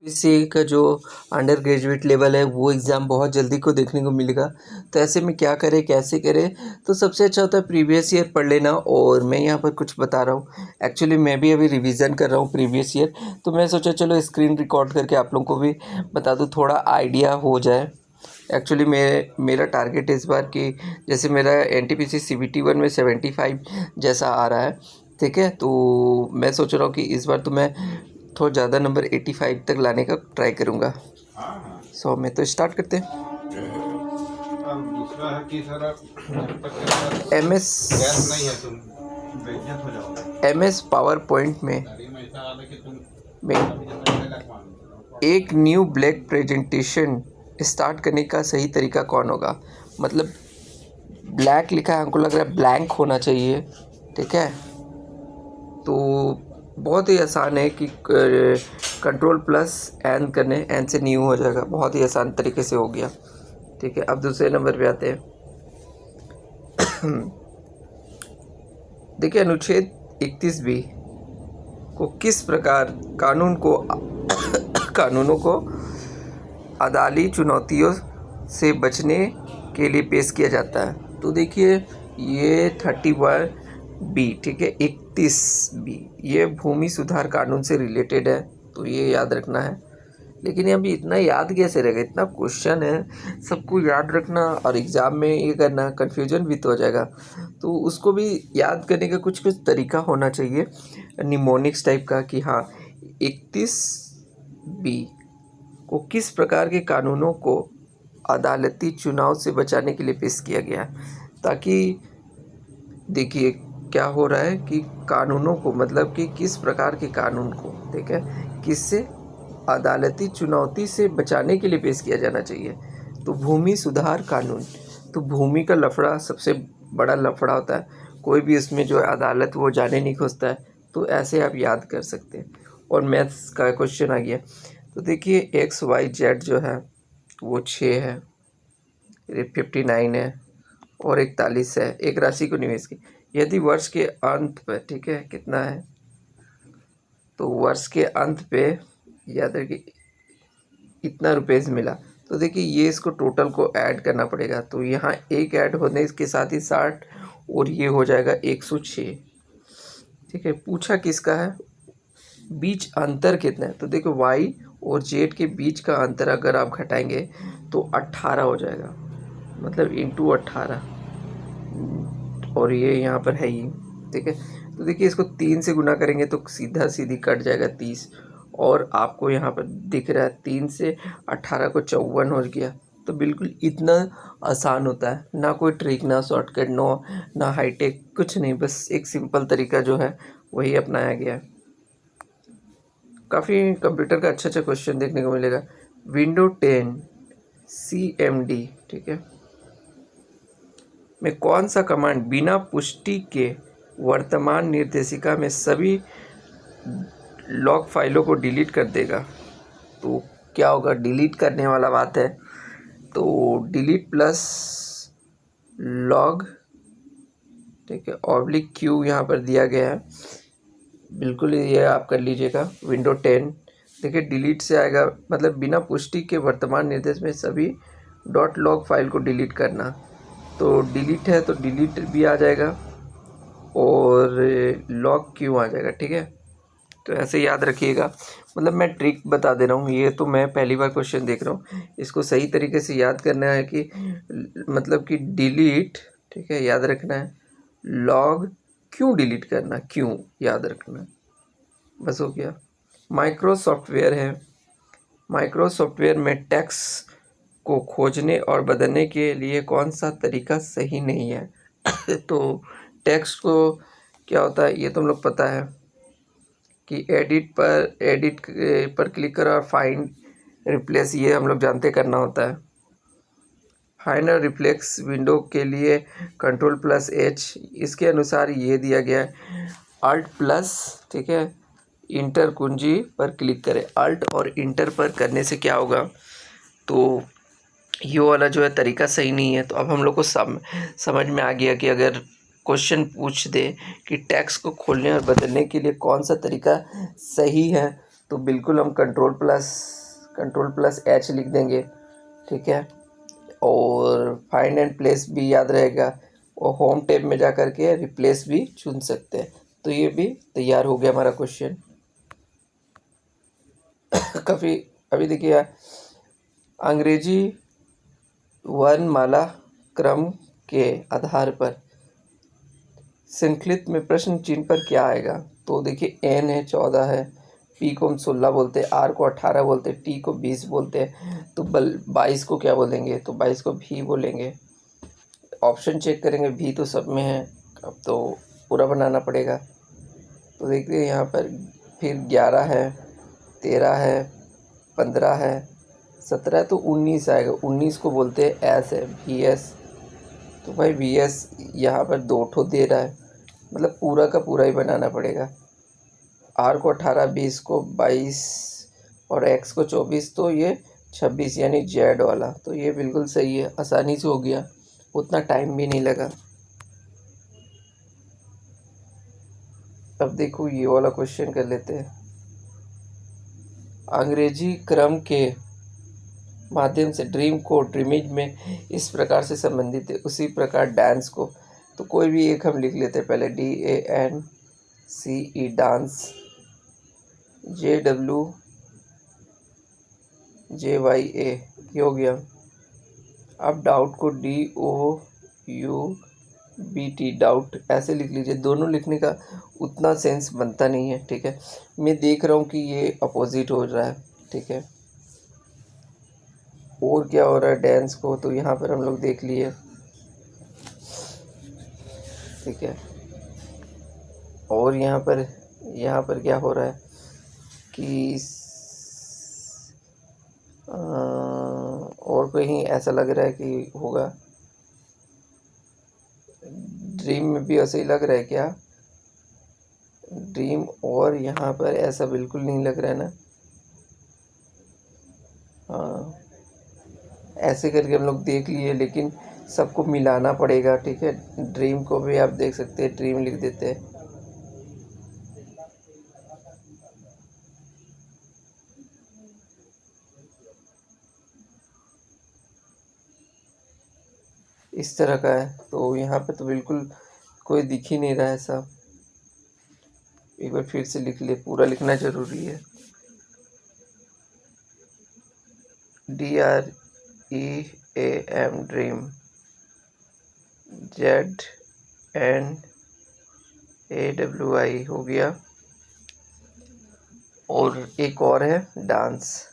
UPSC का जो under graduate level है वो एग्ज़ाम बहुत जल्दी को देखने को मिलेगा। तो ऐसे में क्या करें, कैसे करें? तो सबसे अच्छा होता है प्रीवियस ईयर पढ़ लेना। और मैं यहाँ पर कुछ बता रहा हूँ, एक्चुअली मैं भी अभी रिवीजन कर रहा हूँ प्रीवियस ईयर। तो मैं सोचा चलो स्क्रीन रिकॉर्ड करके आप लोगों को भी बता दूँ, थोड़ा आइडिया हो जाए। एक्चुअली मेरा टारगेट इस बार कि जैसे मेरा एनटीपीसी सीबीटी 1 में 75 जैसा आ रहा है, ठीक है। तो मैं सोच रहा हूँ कि इस बार तो मैं थोड़ा ज़्यादा नंबर 85 तक लाने का ट्राई करूँगा। सो मैं तो स्टार्ट करते हैं। अब दूसरा है कि सर जब तक एमएस गैस नहीं है तुम बेइज्जत हो जाओगे। एमएस पावर पॉइंट में गाड़ी में ऐसा वाला कि तुम में एक न्यू ब्लैक प्रेजेंटेशन स्टार्ट करने का सही तरीका कौन होगा? मतलब ब्लैक लिखा है, हमको लग रहा है ब्लैंक होना चाहिए, ठीक है। तो बहुत ही आसान है कि कंट्रोल प्लस एन करने, एन से न्यू हो जाएगा, बहुत ही आसान तरीके से हो गया, ठीक है। अब दूसरे नंबर पे आते हैं। देखिए, अनुच्छेद 31B को किस प्रकार कानूनों को अदालती चुनौतियों से बचने के लिए पेश किया जाता है? तो देखिए, ये 31B, ठीक है। 31B ये भूमि सुधार कानून से रिलेटेड है, तो ये याद रखना है। लेकिन अभी इतना याद कैसे रहेगा? इतना क्वेश्चन है, सबको याद रखना और एग्ज़ाम में ये करना, कन्फ्यूजन भी तो हो जाएगा। तो उसको भी याद करने का कुछ कुछ तरीका होना चाहिए, निमोनिक्स टाइप का, कि हाँ 31B को किस प्रकार के कानूनों को अदालती चुनाव से बचाने के लिए पेश किया गया। ताकि देखिए क्या हो रहा है कि कानूनों को, मतलब कि किस प्रकार के कानून को, ठीक है, किससे अदालती चुनौती से बचाने के लिए पेश किया जाना चाहिए। तो भूमि सुधार कानून, तो भूमि का लफड़ा सबसे बड़ा लफड़ा होता है, कोई भी इसमें जो है अदालत वो जाने नहीं खोजता है। तो ऐसे आप याद कर सकते हैं। और मैथ्स का क्वेश्चन आ गया, तो देखिए XYZ जो है वो 6 है, 59 है और 41 है। एक राशि को निवेश की यदि वर्ष के अंत पर, ठीक है, कितना है, तो वर्ष के अंत पे याद रखिए इतना रुपये मिला। तो देखिए ये इसको टोटल को ऐड करना पड़ेगा। तो यहाँ एक ऐड होने इसके साथ ही 60 और ये हो जाएगा 106, ठीक है। पूछा किसका है, बीच अंतर कितना है? तो देखो Y और Z के बीच का अंतर अगर आप घटाएंगे तो 18 हो जाएगा, मतलब इंटू 18, और ये यहाँ पर है ही, ठीक है। तो देखिए इसको 3 से गुना करेंगे तो सीधा सीधी कट जाएगा 30, और आपको यहाँ पर दिख रहा है 3 से 18 को 54 हो गया। तो बिल्कुल इतना आसान होता है, ना कोई ट्रिक, ना शॉर्टकट, ना हाईटेक, कुछ नहीं, बस एक सिंपल तरीका जो है वही अपनाया गया है। काफ़ी कंप्यूटर का अच्छा क्वेश्चन देखने को मिलेगा। विंडो 10 CMD, ठीक है, में कौन सा कमांड बिना पुष्टि के वर्तमान निर्देशिका में सभी लॉग फाइलों को डिलीट कर देगा? तो क्या होगा, डिलीट करने वाला बात है, तो डिलीट प्लस लॉग, ठीक है, /Q यहाँ पर दिया गया है, बिल्कुल ये आप कर लीजिएगा। विंडो 10, देखिए डिलीट से आएगा, मतलब बिना पुष्टि के वर्तमान निर्देश में सभी .log फाइल को डिलीट करना। तो डिलीट है तो डिलीट भी आ जाएगा और log_Q आ जाएगा, ठीक है। तो ऐसे याद रखिएगा, मतलब मैं ट्रिक बता दे रहा हूँ, ये तो मैं पहली बार क्वेश्चन देख रहा हूँ, इसको सही तरीके से याद करना है कि मतलब कि डिलीट, ठीक है, याद रखना है, log क्यों डिलीट करना, क्यों याद रखना, बस हो गया। माइक्रो सॉफ्टवेयर है, माइक्रो सॉफ्टवेयर में टेक्स्ट को खोजने और बदलने के लिए कौन सा तरीका सही नहीं है? तो टेक्स्ट को क्या होता है ये तो हम लोग पता है कि एडिट पर क्लिक करो और फाइंड रिप्लेस, ये हम लोग जानते करना होता है। फाइंड और रिप्लेस विंडो के लिए Ctrl+H, इसके अनुसार ये दिया गया है Alt+, ठीक है, इंटर कुंजी पर क्लिक करें। अल्ट और इंटर पर करने से क्या होगा, तो ये वाला जो है तरीका सही नहीं है। तो अब हम लोग को समझ में आ गया कि अगर क्वेश्चन पूछ दे कि टेक्स्ट को खोलने और बदलने के लिए कौन सा तरीका सही है, तो बिल्कुल हम कंट्रोल प्लस एच लिख देंगे, ठीक है। और फाइंड एंड प्लेस भी याद रहेगा, और होम टैब में जा कर के रिप्लेस भी चुन सकते हैं। तो ये भी तैयार हो गया हमारा क्वेश्चन। काफ़ी अभी देखिए, अंग्रेजी वर्णमाला क्रम के आधार पर श्रृंखलित में प्रश्न चिन्ह पर क्या आएगा। तो देखिए, एन है 14 है, पी को हम 16 बोलते हैं, आर को 18 बोलते हैं, टी को 20 बोलते हैं, तो 22 को क्या बोलेंगे, तो 22 को भी बोलेंगे। ऑप्शन चेक करेंगे, भी तो सब में है, अब तो पूरा बनाना पड़ेगा। तो देखिए यहाँ पर फिर 11 है, 13 है, 15 है, 17 है, तो 19 आएगा। 19 को बोलते हैं एस है, वी एस। तो भाई वी एस यहाँ पर 2 ठो दे रहा है, मतलब पूरा का पूरा ही बनाना पड़ेगा। आर को 18, 20 को 22 और एक्स को 24, तो ये 26 यानी जेड वाला। तो ये बिल्कुल सही है, आसानी से हो गया, उतना टाइम भी नहीं लगा। अब देखो ये वाला क्वेश्चन कर लेते हैं। अंग्रेजी क्रम के माध्यम से ड्रीम को ड्रीमिज में इस प्रकार से संबंधित है, उसी प्रकार डांस को। तो कोई भी एक हम लिख लेते हैं पहले, DANCE डांस, JWJYA ये हो गया। अब डाउट को DOUBT डाउट ऐसे लिख लीजिए, दोनों लिखने का उतना सेंस बनता नहीं है, ठीक है। मैं देख रहा हूँ कि ये अपोजिट हो रहा है, ठीक है। और क्या हो रहा है डांस को, तो यहाँ पर हम लोग देख लिए, ठीक है। और यहाँ पर क्या हो रहा है कि और कहीं ऐसा लग रहा है कि होगा, ड्रीम में भी ऐसा ही लग रहा है क्या, ड्रीम, और यहाँ पर ऐसा बिल्कुल नहीं लग रहा है ना। हाँ, ऐसे करके हम लोग देख लिए, लेकिन सबको मिलाना पड़ेगा, ठीक है। ड्रीम को भी आप देख सकते हैं, ड्रीम लिख देते हैं। इस तरह का है, तो यहाँ पे तो बिल्कुल कोई दिख ही नहीं रहा है ऐसा। एक बार फिर से लिख ले, पूरा लिखना जरूरी है। DREAM ड्रीम, ZNAWI हो गया। और एक और है डांस,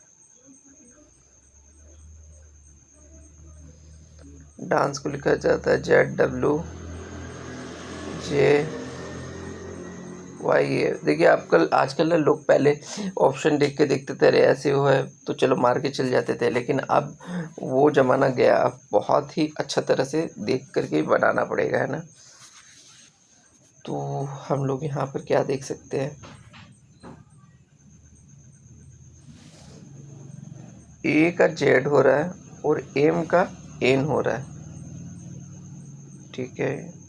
डांस को लिखा जाता है ZWJYA। देखिए आजकल ना लोग पहले ऑप्शन देख के देखते थे, अरे ऐसे हुआ है तो चलो मार के चल जाते थे, लेकिन अब वो ज़माना गया, अब बहुत ही अच्छा तरह से देख करके ही बनाना पड़ेगा, है ना। तो हम लोग यहाँ पर क्या देख सकते हैं, ए का जेड हो रहा है और एम का एन हो रहा है, ठीक है।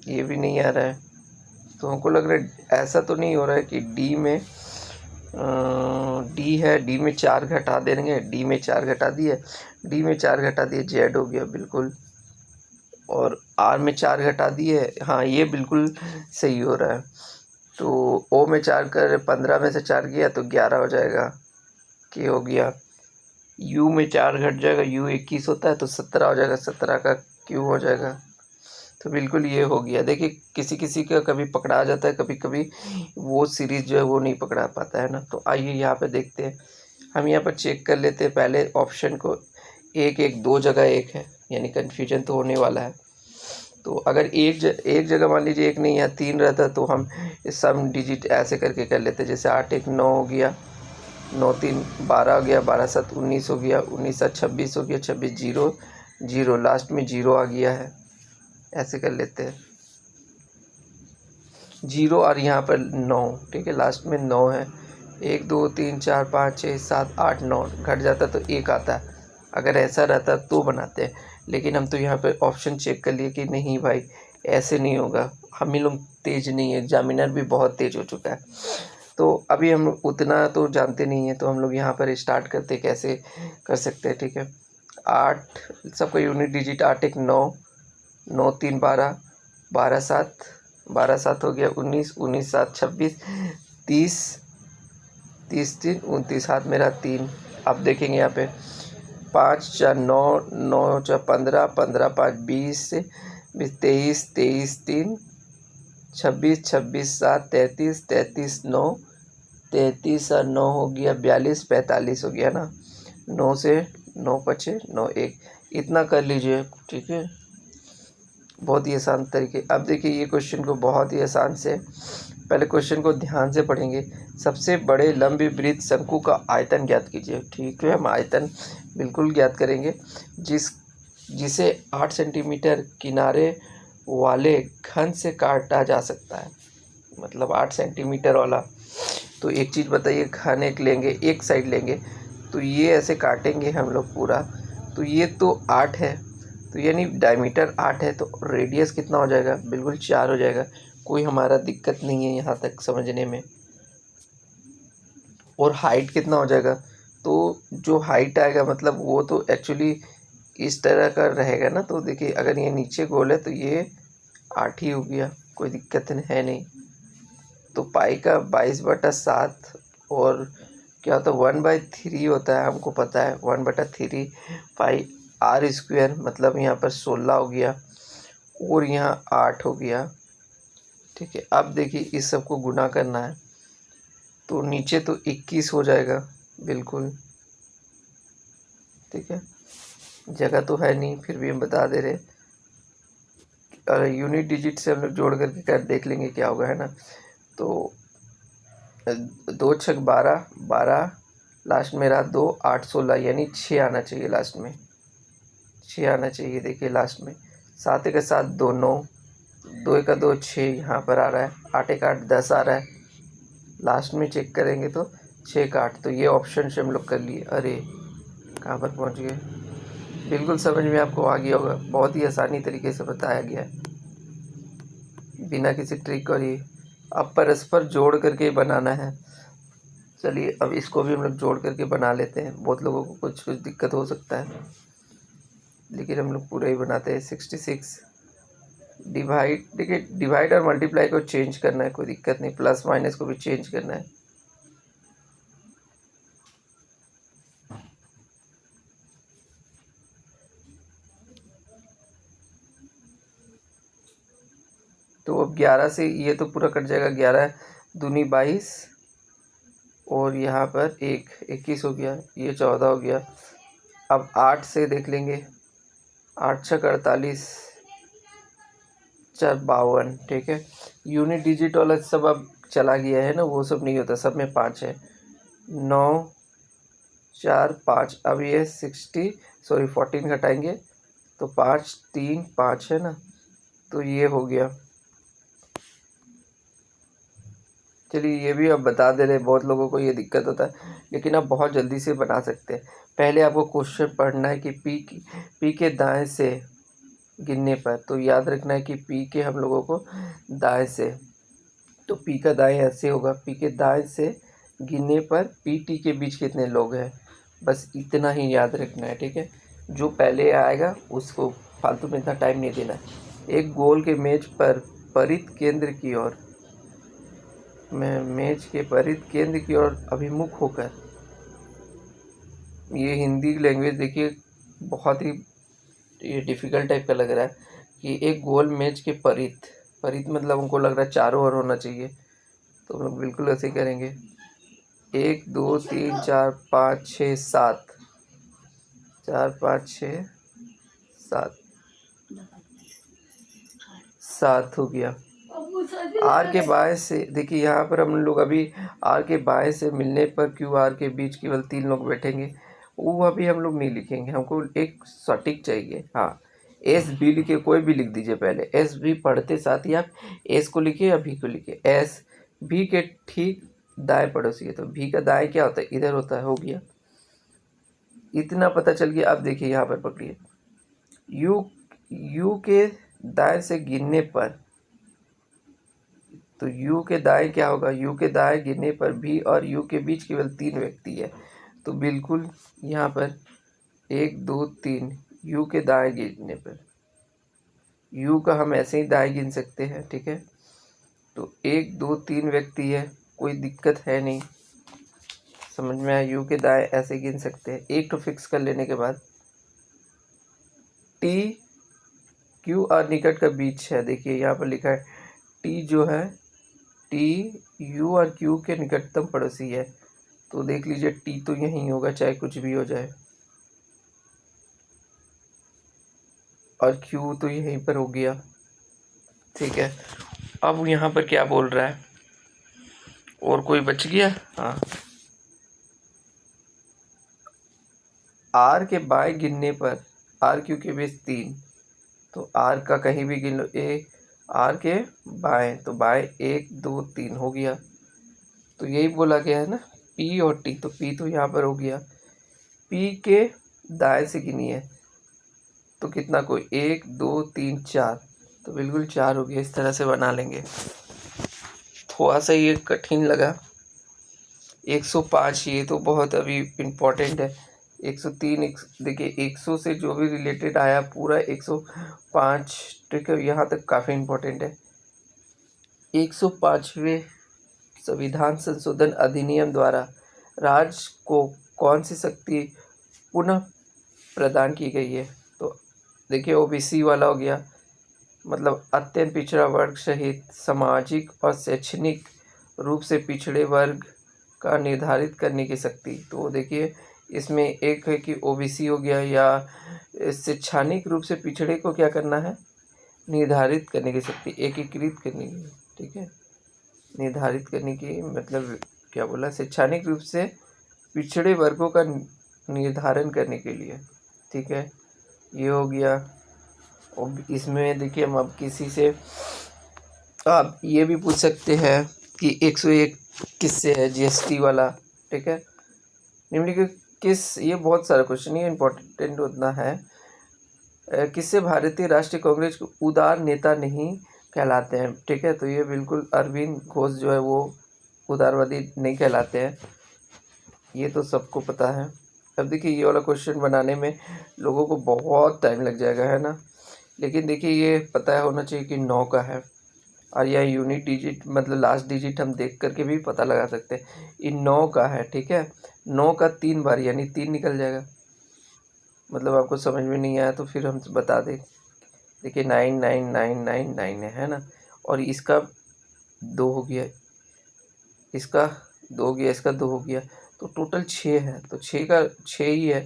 ये भी नहीं आ रहा है, तो हमको लग रहा है ऐसा तो नहीं हो रहा है कि डी है, डी में 4 घटा देंगे, डी में 4 घटा दिए, जेड हो गया बिल्कुल। और आर में 4 घटा दिए, हाँ ये बिल्कुल सही हो रहा है। तो ओ में 4 कर 15 में से 4 गया तो 11 हो जाएगा, के हो गया। यू में 4 घट जाएगा, यू 21 होता है तो 17 हो जाएगा, 17 का क्यू हो जाएगा। तो बिल्कुल ये हो गया। देखिए किसी किसी का कभी पकड़ा जाता है, कभी कभी वो सीरीज जो है वो नहीं पकड़ा पाता है ना। तो आइए यहाँ पे देखते हैं, हम यहाँ पर चेक कर लेते हैं पहले ऑप्शन को। एक 2 जगह एक है, यानी कन्फ्यूजन तो होने वाला है। तो अगर एक जगह मान लीजिए एक नहीं या 3 रहता तो हम सम डिजिट ऐसे करके कर लेते, जैसे 8 1 9 हो गया, 9 3 12 हो गया, 12 7 19 हो गया, 19 7 26 हो गया, 26 0 0, लास्ट में 0 आ गया है, ऐसे कर लेते हैं 0 और यहाँ पर 9, ठीक है, लास्ट में 9 है। 1 2 3 4 5 6 7 8 9 घट जाता तो 1 आता, अगर ऐसा रहता तो बनाते हैं। लेकिन हम तो यहाँ पे ऑप्शन चेक कर लिए कि नहीं भाई ऐसे नहीं होगा, हम ही लोग तेज नहीं है, एग्जामिनर भी बहुत तेज हो चुका है। तो अभी हम उतना तो जानते नहीं है, तो हम लोग यहाँ पर स्टार्ट करते कैसे कर सकते हैं। ठीक है, 8 सबका यूनिट डिजिट 8 1 9, 9 3 12, 12 7, 12 7 हो गया 19, 19 7 26, 30, 30 3 29, हाथ मेरा 3। अब देखेंगे यहाँ पे 5 4 9, 9 4 15, 15 5 20, 23, 23 3 26, 26 7 33, 33 9, 33 और 9 हो गया 42, 45 हो गया ना। 9 से 9 बचे 9 1, इतना कर लीजिए। ठीक है, बहुत ही आसान तरीके। अब देखिए ये क्वेश्चन को बहुत ही आसान से, पहले क्वेश्चन को ध्यान से पढ़ेंगे। सबसे बड़े लंबी वृत्त शंकु का आयतन ज्ञात कीजिए। ठीक है, हम आयतन बिल्कुल ज्ञात करेंगे। जिसे 8 सेंटीमीटर किनारे वाले घन से काटा जा सकता है, मतलब 8 सेंटीमीटर वाला। तो एक चीज़ बताइए, घन एक लेंगे, एक साइड लेंगे, तो ये ऐसे काटेंगे हम लोग पूरा, तो ये तो 8 है, तो यानी डायमीटर 8 है, तो रेडियस कितना हो जाएगा, बिल्कुल 4 हो जाएगा। कोई हमारा दिक्कत नहीं है यहाँ तक समझने में। और हाइट कितना हो जाएगा, तो जो हाइट आएगा मतलब वो तो एक्चुअली इस तरह का रहेगा ना। तो देखिए अगर ये नीचे गोल है तो ये 8 ही हो गया, कोई दिक्कत है नहीं। तो पाई का 22/7 और क्या होता है 1/3 होता है, हमको पता है 1/3 पाई आर स्क्वायर, मतलब यहाँ पर 16 हो गया और यहाँ 8 हो गया। ठीक है, अब देखिए इस सब को गुना करना है, तो नीचे तो 21 हो जाएगा बिल्कुल। ठीक है, जगह तो है नहीं, फिर भी हम बता दे रहे। और यूनिट डिजिट से हम लोग जोड़ करके कर देख लेंगे क्या होगा, है ना। तो 2 6 12, 12 लास्ट में रहा 2 8 16, यानी 6 आना चाहिए लास्ट में, 6 आना चाहिए। देखिए लास्ट में 7 1 7 2 9, 2 1 2 6 यहाँ पर आ रहा है, 8 1 8 10 आ रहा है। लास्ट में चेक करेंगे तो 6 का 8, तो ये ऑप्शन से हम लोग कर लिए। अरे कहाँ पर पहुँच गए, बिल्कुल समझ में आपको आ गया होगा, बहुत ही आसानी तरीके से बताया गया है बिना किसी ट्रिक और ये। अब परस्पर जोड़ करके बनाना है। चलिए अब इसको भी हम लोग जोड़ करके बना लेते हैं। बहुत लोगों को कुछ कुछ दिक्कत हो सकता है, लेकिन हम लोग पूरा ही बनाते हैं। 66 डिवाइड, देखिए डिवाइड और मल्टीप्लाई को चेंज करना है, कोई दिक्कत नहीं, प्लस माइनस को भी चेंज करना है। तो अब 11 से ये तो पूरा कट जाएगा, 11 दूनी 22 और यहाँ पर 21 हो गया, ये 14 हो गया। अब 8 से देख लेंगे, 8 6 48, 4 52। ठीक है, यूनिट डिजिट वाला सब अब चला गया है ना, वो सब नहीं होता, सब में 5 है। 9 4 5, अब ये 14 घटाएंगे तो 5 3 5 है ना, तो ये हो गया। चलिए ये भी अब बता दे रहे, बहुत लोगों को ये दिक्कत होता है, लेकिन आप बहुत जल्दी से बना सकते हैं। पहले आपको क्वेश्चन पढ़ना है कि पी के दाएं से गिनने पर, तो याद रखना है कि पी के हम लोगों को दाएं से, तो पी का दाएं ऐसे होगा, पी के दाएं से गिनने पर पी टी के बीच कितने लोग हैं, बस इतना ही याद रखना है। ठीक है, जो पहले आएगा उसको फालतू में इतना टाइम नहीं देना है। एक गोल के मेज पर परित केंद्र की ओर, मेज के परित केंद्र की ओर अभिमुख होकर, ये हिंदी लैंग्वेज देखिए बहुत ही ये डिफ़िकल्ट टाइप का लग रहा है कि एक गोल मेज के परित, परित मतलब हमको लग रहा है चारों ओर होना चाहिए, तो हम लोग बिल्कुल ऐसे ही करेंगे। 1 2 3 4 5 6 7, 4 5 6 7, 7 हो गया। आर के बाएं से देखिए, यहाँ पर हम लोग अभी आर के बाएं से मिलने पर क्यू आर के बीच केवल 3 लोग बैठेंगे, वो अभी हम लोग नहीं लिखेंगे, हमको एक सटीक चाहिए। हाँ, एस बी लिखिए, कोई भी लिख दीजिए, पहले एस बी पढ़ते साथ ही आप एस को लिखिए या भी को लिखिए। एस बी के ठीक दाएं पड़ोसी है, तो भी का दाएं क्या होता है, इधर होता है, हो गया, इतना पता चल गया। अब देखिए यहाँ पर पकड़िए, यू यू के दाएं से गिनने पर तो यू के दाएं क्या होगा, यू के दाएं गिनने पर भी और यू के बीच केवल 3 व्यक्ति है, तो बिल्कुल यहाँ पर 1 2 3 यू के दाएं गिनने पर, यू का हम ऐसे ही दाएं गिन सकते हैं, ठीक है। तो 1 2 3 व्यक्ति है, कोई दिक्कत है नहीं, समझ में आया। यू के दाएं ऐसे गिन सकते हैं। एक तो फिक्स कर लेने के बाद टी क्यू और निकट का बीच है, देखिए यहाँ पर लिखा है टी जो है, टी यू और क्यू के निकटतम पड़ोसी है, तो देख लीजिए टी तो यहीं होगा चाहे कुछ भी हो जाए, और क्यू तो यहीं पर हो गया, ठीक है। अब यहाँ पर क्या बोल रहा है, और कोई बच गया, हाँ, आर के बाएं गिनने पर आर क्यू के बीच 3, तो आर का कहीं भी गिन लो, आर के बाएं, तो बाएं 1 2 3 हो गया, तो यही बोला गया है ना, पी और टी, तो पी तो यहाँ पर हो गया। पी के दाएं से गिनिए तो कितना, कोई 1 2 3 4, तो बिल्कुल 4 हो गया। इस तरह से बना लेंगे। थोड़ा सा ये कठिन लगा, 105 ये तो बहुत अभी इम्पोर्टेंट है। 103 देखिए 100 से जो भी रिलेटेड आया पूरा 105, ठीक है, यहाँ तक काफ़ी इम्पोर्टेंट है। 105वें संविधान संशोधन अधिनियम द्वारा राज्य को कौन सी शक्ति पुनः प्रदान की गई है, तो देखिए ओबीसी वाला हो गया, मतलब अत्यंत पिछड़ा वर्ग सहित सामाजिक और शैक्षणिक रूप से पिछड़े वर्ग का निर्धारित करने की शक्ति। तो देखिए इसमें एक है कि ओबीसी हो गया, या शैक्षणिक रूप से पिछड़े को क्या करना है, निर्धारित करने की शक्ति, एकीकृत करने की, ठीक है, निर्धारित करने की मतलब क्या बोला, शैक्षणिक रूप से पिछड़े वर्गों का निर्धारण करने के लिए, ठीक है, ये हो गया। और इसमें देखिए हम अब किसी से आप ये भी पूछ सकते हैं कि 101 किससे है, जीएसटी वाला, ठीक है। निम्नलिखित किस, ये बहुत सारा क्वेश्चन, ये इम्पोर्टेंट उतना है, किससे भारतीय राष्ट्रीय कांग्रेस के उदार नेता नहीं कहलाते हैं, ठीक है, तो ये बिल्कुल अरविंद घोष जो है वो उदारवादी नहीं कहलाते हैं, ये तो सबको पता है। अब देखिए ये वाला क्वेश्चन बनाने में लोगों को बहुत टाइम लग जाएगा, है ना, लेकिन देखिए ये पता होना चाहिए कि 9 का है, और यह यूनिट डिजिट मतलब लास्ट डिजिट हम देख करके भी पता लगा सकते हैं, ये 9 का है, ठीक है। 9 का 3 बार यानी 3 निकल जाएगा, मतलब आपको समझ में नहीं आया तो फिर हम बता दें, देखिए 99999 है ना, और इसका 2 हो गया, इसका 2 हो गया, इसका 2 हो गया, तो टोटल 6 है, तो 6 का 6 ही है,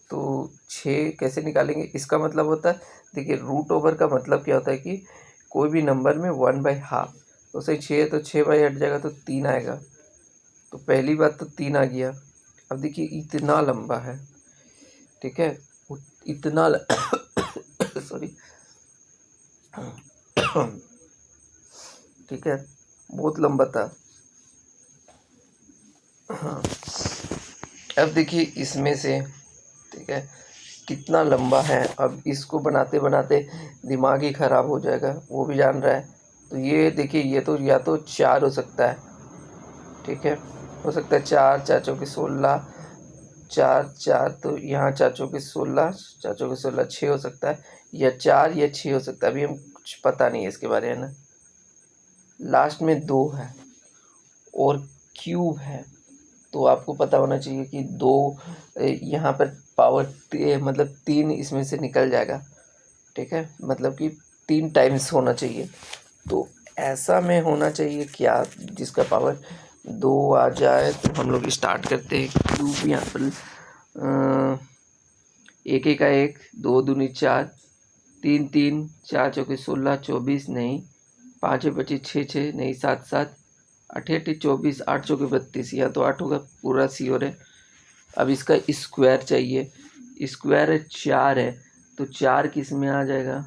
तो 6 कैसे निकालेंगे, इसका मतलब होता है, देखिए रूट ओवर का मतलब क्या होता है कि कोई भी नंबर में 1/2, तो सही 6 है तो 6 बाई हट जाएगा तो 3 आएगा, तो पहली बात तो 3 आ गया। अब देखिए इतना लंबा है, ठीक है, इतना सॉरी ठीक है, बहुत लंबा था, हाँ। अब देखिए इसमें से, ठीक है, कितना लंबा है, अब इसको बनाते बनाते दिमाग ही ख़राब हो जाएगा, वो भी जान रहा है। तो ये देखिए ये तो या तो 4 हो सकता है, ठीक है, हो सकता है 4 4 चौके 16, 4 4, तो यहाँ 4 चौके 16, 4 चौके 16 6 हो सकता है, या 4 या 6 हो सकता है, अभी हम कुछ पता नहीं है इसके बारे में ना। लास्ट में 2 है और क्यूब है, तो आपको पता होना चाहिए कि 2 यहाँ पर पावर मतलब 3 इसमें से निकल जाएगा, ठीक है, मतलब कि 3 टाइम्स होना चाहिए, तो ऐसा में होना चाहिए क्या जिसका पावर 2 आ जाए। तो हम लोग स्टार्ट करते हैं, क्यूब यहाँ पर 1 1 का 1, 2 दूनी 4, 3 3, 4 चौके 16 24 नहीं, 5 25 6 6 नहीं, 7 7 8 8 24, 8 चौके 32, या तो 8 होगा, पूरा श्योर है। अब इसका स्क्वायर चाहिए, स्क्वायर 4 है, तो 4 किस में आ जाएगा,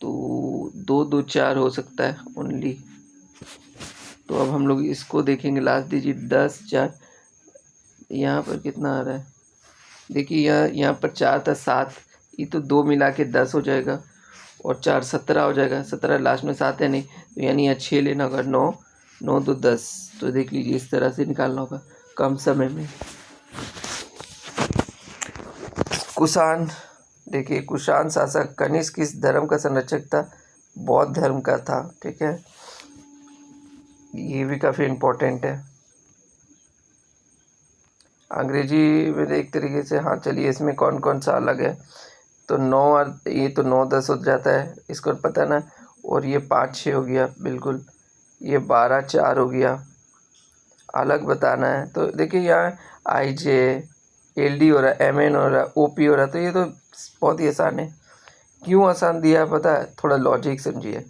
तो 2 2 4 हो सकता है ओनली। तो अब हम लोग इसको देखेंगे, लास्ट डिजिट 10 4, यहाँ पर कितना आ रहा है, देखिए यहाँ पर 4 था 7, ये तो 2 मिला के 10 हो जाएगा, और 4 17 हो जाएगा, 17 लास्ट में 7 है नहीं, तो यानी यहाँ 6 लेना होगा, 9 9 2 10। तो देख लीजिए इस तरह से निकालना होगा कम समय में। कुषाण, देखिए कुषाण शासक कनिष्क किस धर्म का संरक्षक था? बौद्ध धर्म का था। ठीक है, ये भी काफ़ी इम्पोर्टेंट है। अंग्रेजी में एक तरीके से, हाँ चलिए इसमें कौन कौन सा अलग है, तो 9 और ये तो 9 10 हो जाता है, इसको पता ना। और ये 5 6 हो गया बिल्कुल, ये 12 4 हो गया, अलग बताना है। तो देखिए यहाँ आई जे एल डी हो रहा है, एम एन हो रहा है, ओ पी हो रहा है, तो ये तो बहुत ही आसान है। क्यों आसान दिया है पता है? थोड़ा लॉजिक समझिए।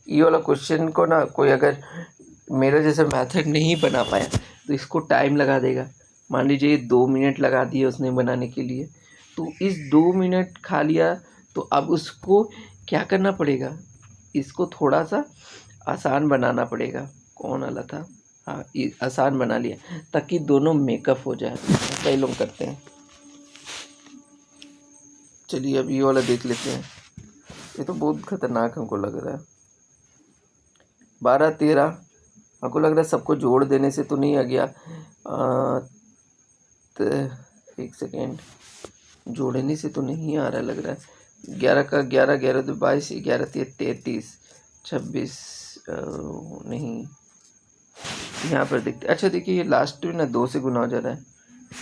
ये वाला क्वेश्चन को ना कोई अगर मेरा जैसा मेथड नहीं बना पाया तो इसको टाइम लगा देगा। मान लीजिए 2 मिनट लगा दिए उसने बनाने के लिए, तो इस 2 मिनट खा लिया, तो अब उसको क्या करना पड़ेगा? इसको थोड़ा सा आसान बनाना पड़ेगा। कौन वाला था? हाँ, ये आसान बना लिया ताकि दोनों मेकअप हो जाए। ऐसा ही लोग करते हैं। चलिए अब ये वाला देख लेते हैं, ये तो बहुत खतरनाक हमको लग रहा है। 12 13 हमको लग रहा है सबको जोड़ देने से तो नहीं आ गया। एक सेकेंड, जोड़ने से तो नहीं आ रहा लग रहा है। 11 का 11 11 तो 22, 11 33 26 नहीं, यहाँ पर देखते। अच्छा देखिए ये लास्ट में ना 2 से गुना हो जा रहा है।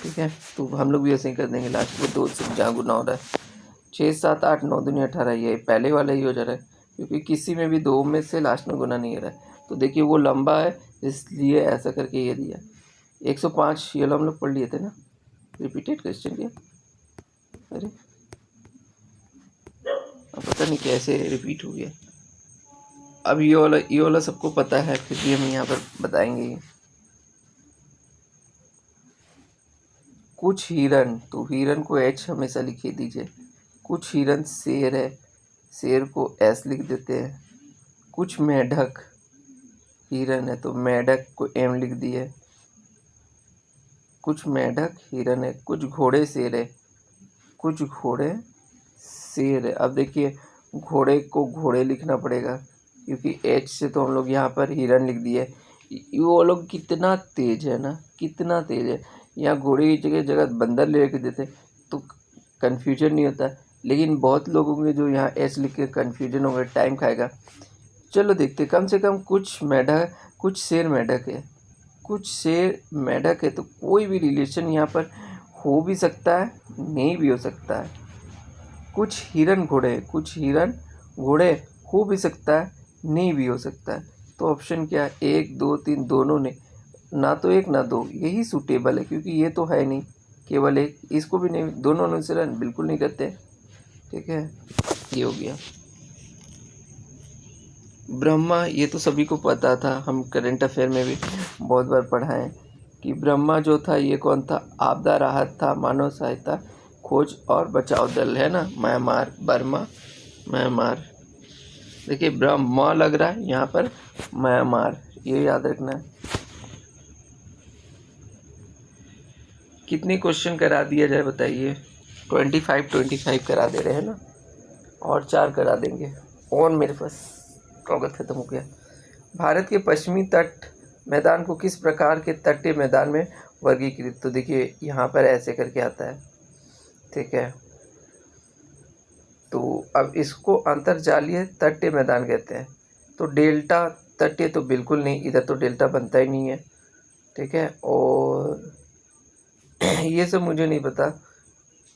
ठीक है, तो हम लोग भी ऐसे ही कर देंगे, लास्ट में 2 से जहाँ गुना हो रहा है। 6 7 8 9 दूनी 18, ये पहले वाला ही हो जा रहा है, क्योंकि किसी में भी 2 में से लास्ट में गुना नहीं हो रहा है। तो देखिए वो लंबा है इसलिए ऐसा करके ये दिया। 105 ये हम लोग पढ़ लिए थे ना, रिपीटेड क्वेश्चन किया। अरे अब पता नहीं कैसे रिपीट हो गया। अब ये वाला सबको पता है, फिर भी हम यहाँ पर बताएंगे। कुछ हिरन, तो हिरन को एच हमेशा लिखे दीजिए। कुछ हिरन शेर है, शेर को एस लिख देते हैं। कुछ मेढक हिरन है, तो मेढक को एम लिख दिए। कुछ मेढक हिरन है। कुछ घोड़े शेर है, कुछ घोड़े शेर है। अब देखिए घोड़े को घोड़े लिखना पड़ेगा, क्योंकि एच से तो हम लोग यहाँ पर हिरन लिख दिए। वो लोग कितना तेज है ना, कितना तेज है। यहाँ घोड़े की जगह जगह बंदर ले के देते तो कन्फ्यूजन नहीं होता, लेकिन बहुत लोग होंगे जो यहाँ एच लिख के कन्फ्यूजन होगा, टाइम खाएगा। चलो देखते, कम से कम कुछ मेढक, कुछ शेर मेढक है, कुछ शेर मेढक है, तो कोई भी रिलेशन यहाँ पर हो भी सकता है, नहीं भी हो सकता है। कुछ हिरन घोड़े, कुछ हिरन घोड़े हो भी सकता है, नहीं भी हो सकता है। तो ऑप्शन क्या है? 1 2 3 दोनों ने, ना तो 1 ना 2, यही सूटेबल है, क्योंकि ये तो है नहीं केवल एक, इसको भी नहीं, दोनों अनुसरण बिल्कुल नहीं करते। ठीक है, ये हो गया। ब्रह्मा, ये तो सभी को पता था, हम करंट अफेयर में भी बहुत बार पढ़ा है कि ब्रह्मा जो था ये कौन था? आपदा राहत था, मानव सहायता, खोज और बचाव दल, है ना। Myanmar, Burma, Myanmar. देखिए ब्रह्मा लग रहा है यहाँ पर, म्यांमार, ये याद रखना है। कितने क्वेश्चन करा दिया जाए बताइए? 25 करा दे रहे हैं ना, और 4 करा देंगे। और मेरे पास कागज खत्म हो गया। भारत के पश्चिमी तट मैदान को किस प्रकार के तटीय मैदान में वर्गीकृत? तो देखिए यहाँ पर ऐसे करके आता है। ठीक है, तो अब इसको अंतर्जालीय तटीय मैदान कहते हैं। तो डेल्टा तटीय तो बिल्कुल नहीं, इधर तो डेल्टा बनता ही नहीं है। ठीक है, और ये सब मुझे नहीं पता,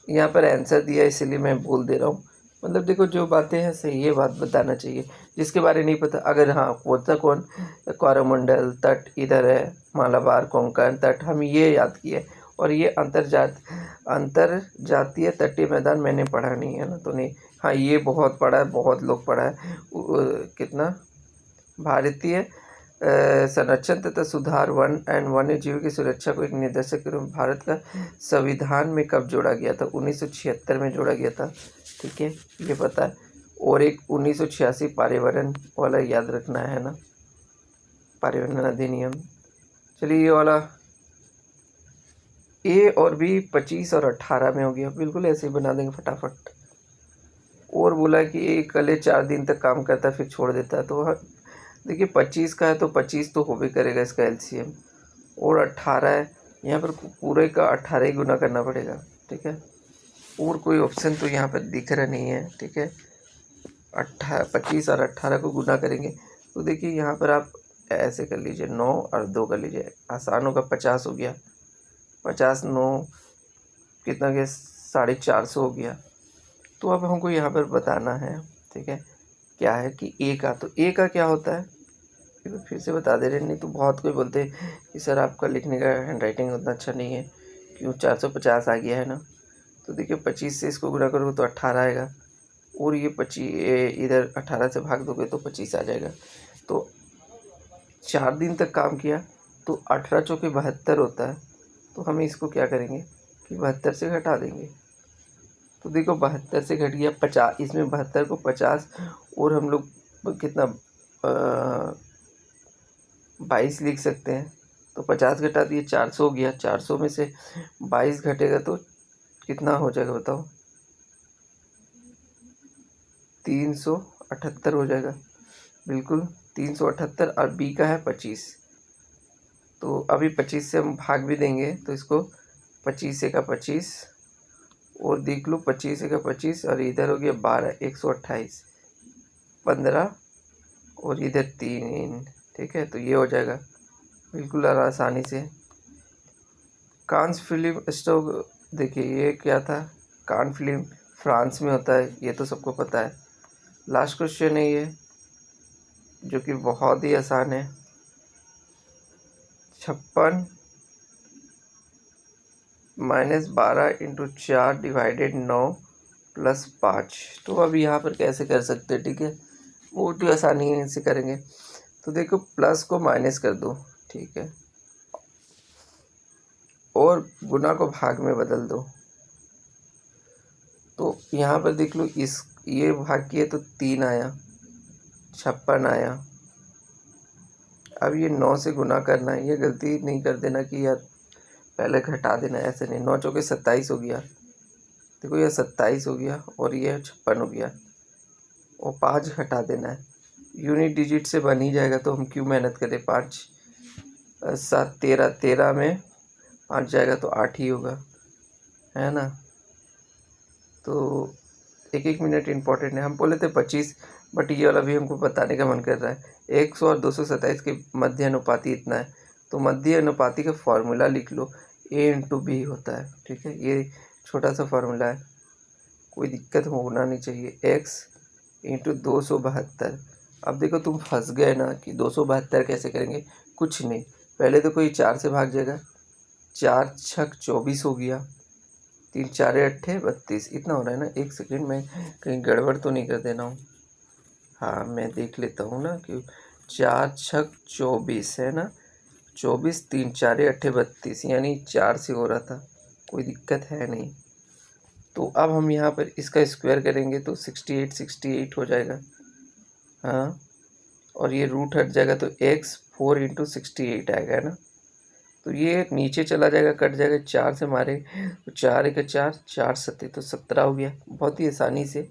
यहाँ पर आंसर दिया इसलिए मैं बोल दे रहा हूँ। मतलब देखो जो बातें हैं सही है, बात बताना चाहिए। जिसके बारे नहीं पता, अगर हाँ होता कौन, कोरोमंडल तट इधर है, मालाबार कोंकण तट, हम ये याद किए। और ये अंतरजातीय तटीय मैदान मैंने पढ़ा नहीं है ना, तो नहीं। हाँ ये बहुत पढ़ा है, बहुत लोग पढ़ा है। कितना? भारतीय संरक्षण तथा सुधार, वन एंड वन्य जीव की सुरक्षा को एक निर्देशक के रूप में भारत का संविधान में कब जोड़ा गया था? 1976 में जोड़ा गया था। ठीक है, ये पता है। और एक 1986 पर्यावरण वाला याद रखना है ना, पर्यावरण अधिनियम। चलिए ये वाला ए और बी 25 और 18 में हो गया, बिल्कुल ऐसे ही बना देंगे फटाफट। और बोला कि ये कल 4 दिन तक काम करता है फिर छोड़ देता है। तो देखिए 25 का है तो 25 तो होबे करेगा इसका एलसीएम, और 18 है, यहाँ पर पूरे का 18 ही गुना करना पड़ेगा। ठीक है, और कोई ऑप्शन तो यहाँ पर दिख रहा नहीं है। ठीक है, 25 और 18 को गुना करेंगे तो देखिए यहाँ पर आप ऐसे कर लीजिए, 9 और 2 कर लीजिए, आसान होगा। 50 हो गया, 50 9 कितना गया, 450 हो गया। तो अब हमको यहाँ पर बताना है, ठीक है, क्या है कि ए का, तो ए का क्या होता है ये तो फिर से बता दे रहे। नहीं तो बहुत कोई बोलते हैं कि सर आपका लिखने का हैंड राइटिंग उतना अच्छा नहीं है, क्यों 450 आ गया है ना। तो देखिए 25 से इसको गुना करोगे तो 18 आएगा, और ये 25 इधर 18 से भाग दोगे तो 25 आ जाएगा। तो 4 दिन तक काम किया तो 18 चौके 72 होता है। तो हम इसको क्या करेंगे कि 72 से घटा देंगे। तो देखो 72 से घट गया 50, इसमें 72 को 50 और हम लोग कितना 22 लिख सकते हैं। तो 50 घटा दिए 400 हो गया, 400 में से 22 घटेगा तो कितना हो जाएगा बताओ, 378 हो जाएगा, बिल्कुल 378। और बी का है 25, तो अभी 25 से हम भाग भी देंगे तो इसको 25 का 25, और देख लो 25 का 25, और इधर हो गया 12, 128, 15 और इधर 3। ठीक है, तो ये हो जाएगा बिल्कुल आसानी से। कांस फिल्म स्टोव, देखिए ये क्या था, कान फिल्म फ्रांस में होता है, ये तो सबको पता है। लास्ट क्वेश्चन है ये, जो कि बहुत ही आसान है। 56 - 12 × 4 / 9 + 5। तो अब यहाँ पर कैसे कर सकते हैं, ठीक है, बहुत ही आसानी से करेंगे। तो देखो प्लस को माइनस कर दो, ठीक है, और गुना को भाग में बदल दो। तो यहाँ पर देख लो, इस ये भाग किए तो 3 आया, 56 आया। अब ये 9 से गुना करना है, ये गलती नहीं कर देना कि यार पहले घटा देना, ऐसे नहीं। 9 चौके 27 हो गया, देखो ये 27 हो गया, और ये 56 हो गया, और 5 घटा देना है। यूनिट डिजिट से बन ही जाएगा, तो हम क्यों मेहनत करें। 5 7 13, 13 में 5 जाएगा तो 8 ही होगा, है ना। तो 1 मिनट इम्पोर्टेंट है। हम बोले थे 25, बट ये वाला भी हमको बताने का मन कर रहा है। 100 और 227 के मध्य अनुपाती इतना है, तो मध्य अनुपाती का फॉर्मूला लिख लो, A/B होता है। ठीक है, ये छोटा सा फार्मूला है, कोई दिक्कत होना नहीं चाहिए। x × 272। अब देखो तुम फंस गए ना कि 272 कैसे करेंगे, कुछ नहीं, पहले तो कोई 4 से भाग जाएगा, 4 छक 24 हो गया, 3 4 8 32, इतना हो रहा है ना। 1 सेकेंड में कहीं गड़बड़ तो नहीं कर देना हूँ, हाँ मैं देख लेता हूँ ना कि 4 छक 24 है ना, 24 3 4 8 32, यानी 4 से हो रहा था, कोई दिक्कत है नहीं। तो अब हम यहाँ पर इसका स्क्वायर करेंगे तो 68 हो जाएगा, हाँ, और ये रूट हट जाएगा तो x 4 × 68 आएगा, है ना। तो ये नीचे चला जाएगा, कट जाएगा, 4 से मारे तो 4 1 4, 4 7 तो 17 हो गया। बहुत ही आसानी से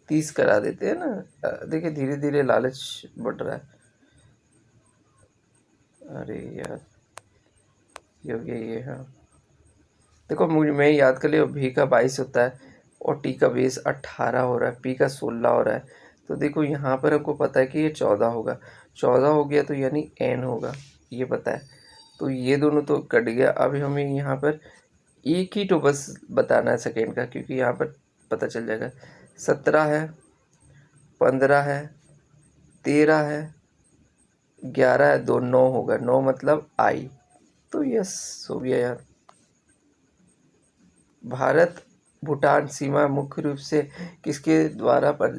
30 करा देते हैं ना। देखिए धीरे धीरे लालच बढ़ रहा है। अरे यार ये हो गया ये, हाँ देखो मुझे मैं याद कर लिया, भी का 22 होता है, और टी का बेस 18 हो रहा है, पी का 16 हो रहा है। तो देखो यहाँ पर हमको पता है कि ये 14 होगा, 14 हो गया तो यानी n होगा, ये पता है। तो ये दोनों तो कट गया। अब हमें यहाँ पर एक ही तो बस बताना है सेकेंड का, क्योंकि यहाँ पर पता चल जाएगा। 17 है, 15 है, 13 है, 11 है, 2 9 होगा, 9 मतलब आई। तो यस हो गया यार। भारत भूटान सीमा मुख्य रूप से किसके द्वारा पर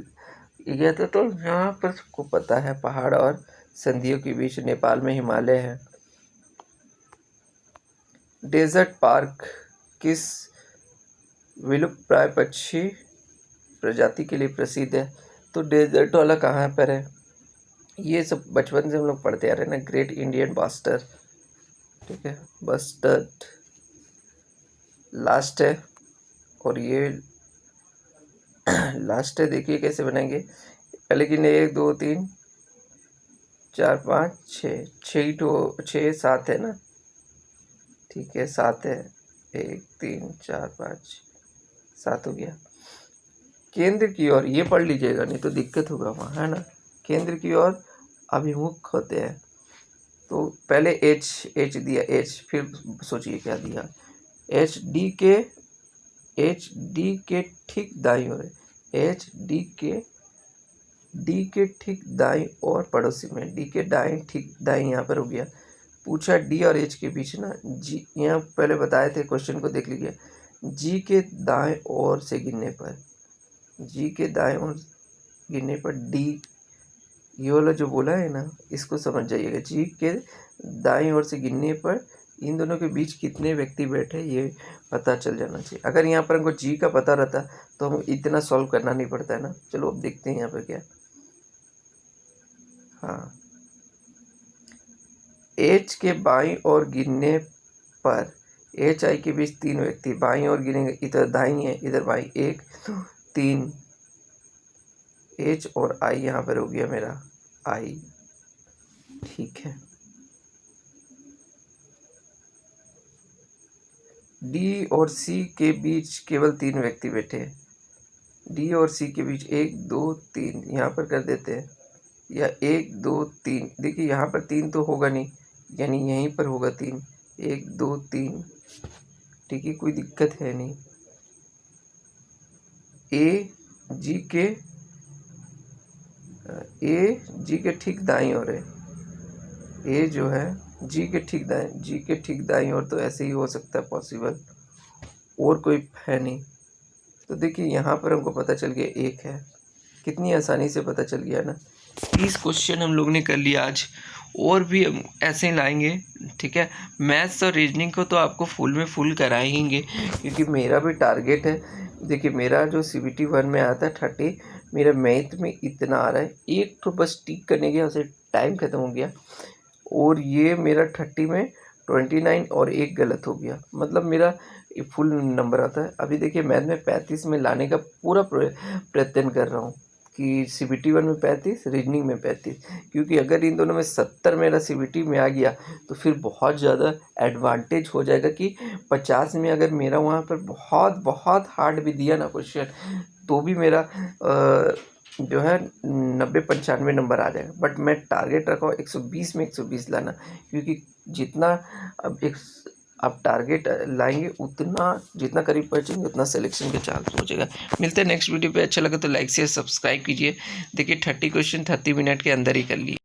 गया था, तो यहाँ पर सबको पता है, पहाड़ और संधियों के बीच नेपाल में हिमालय है। डेजर्ट पार्क किस विलुप्त प्राय पक्षी प्रजाति के लिए प्रसिद्ध है, तो डेजर्ट वाला कहाँ पर है, ये सब बचपन से हम लोग पढ़ते आ रहे हैं ना, ग्रेट इंडियन बास्टर। ठीक है, बस्टर्ड लास्ट है, और ये लास्ट है, देखिए कैसे बनाएंगे। पहले गिने 1 2 3 4 5 6, 6 तो 6 7 है ना, ठीक है 7 है, 1 3 4 5 7 हो गया। केंद्र की ओर, ये पढ़ लीजिएगा नहीं तो दिक्कत होगा वहाँ, है ना। केंद्र की ओर अभिमुख होते हैं। तो पहले एच दिया, एच, फिर सोचिए क्या दिया, एच डी के ठीक दाईं ओर, एच डी के ठीक दाईं और पड़ोसी में, डी के दाईं ठीक दाईं यहाँ पर हो गया। पूछा डी और एच के बीच ना, जी यहाँ पहले बताए थे, क्वेश्चन को देख लीजिए। जी के दाएं ओर से गिनने पर, जी के दाएं ओर गिनने पर डी, ये वाला जो बोला है ना इसको समझ जाइएगा। जी के दाईं ओर से गिनने पर इन दोनों के बीच कितने व्यक्ति बैठे ये पता चल जाना चाहिए। अगर यहाँ पर हमको जी का पता रहता तो हम इतना सॉल्व करना नहीं पड़ता है ना। चलो अब देखते हैं यहाँ पर क्या। हाँ, एच के बाईं ओर गिनने पर एच आई के बीच 3 व्यक्ति, बाईं ओर गिनेंगे, इधर दाईं है इधर बाईं, 1 2 3, एच और आई यहाँ पर हो गया मेरा आई, ठीक है। डी और सी के बीच केवल 3 व्यक्ति बैठे हैं, डी और सी के बीच 1 2 3 यहाँ पर कर देते हैं, या 1 2 3, देखिए यहाँ पर 3 तो होगा नहीं, यानी यहीं पर होगा 3, 1 2 3, ठीक है, कोई दिक्कत है नहीं। ए जी के ठीक दाईं ओर है, ए जो है जी के ठीक दाईं ओर, तो ऐसे ही हो सकता है पॉसिबल, और कोई है नहीं। तो देखिए यहाँ पर हमको पता चल गया 1 है, कितनी आसानी से पता चल गया ना। 30 क्वेश्चन हम लोग ने कर लिया आज, और भी हम ऐसे ही लाएंगे, ठीक है। मैथ्स और रीजनिंग को तो आपको फुल कराएंगे, क्योंकि मेरा भी टारगेट है। देखिए मेरा जो CBT 1 में आता है 30, मेरा मैथ में इतना आ रहा है, एक तो बस टिक करने गया उसे टाइम ख़त्म हो गया, और ये मेरा 30 में 29 और एक गलत हो गया, मतलब मेरा फुल नंबर आता है। अभी देखिए मैथ में 35 में लाने का पूरा प्रयत्न कर रहा हूँ कि CBT 1 में 35, रीजनिंग में 35, क्योंकि अगर इन दोनों में 70 मेरा CBT में आ गया तो फिर बहुत ज़्यादा एडवांटेज हो जाएगा कि 50 में अगर मेरा वहाँ पर बहुत बहुत हार्ड भी दिया ना क्वेश्चन, तो भी मेरा जो है 90-95 नंबर आ जाएगा। बट मैं टारगेट रखा हूँ 120 में 120 लाना, क्योंकि जितना आप टारगेट लाएंगे उतना, जितना करीब पहुँचेंगे उतना सिलेक्शन के चांस हो जाएगा। मिलते हैं नेक्स्ट वीडियो पे। अच्छा लगा तो लाइक शेयर सब्सक्राइब कीजिए। देखिए 30 क्वेश्चन 30 मिनट के अंदर ही कर लिए।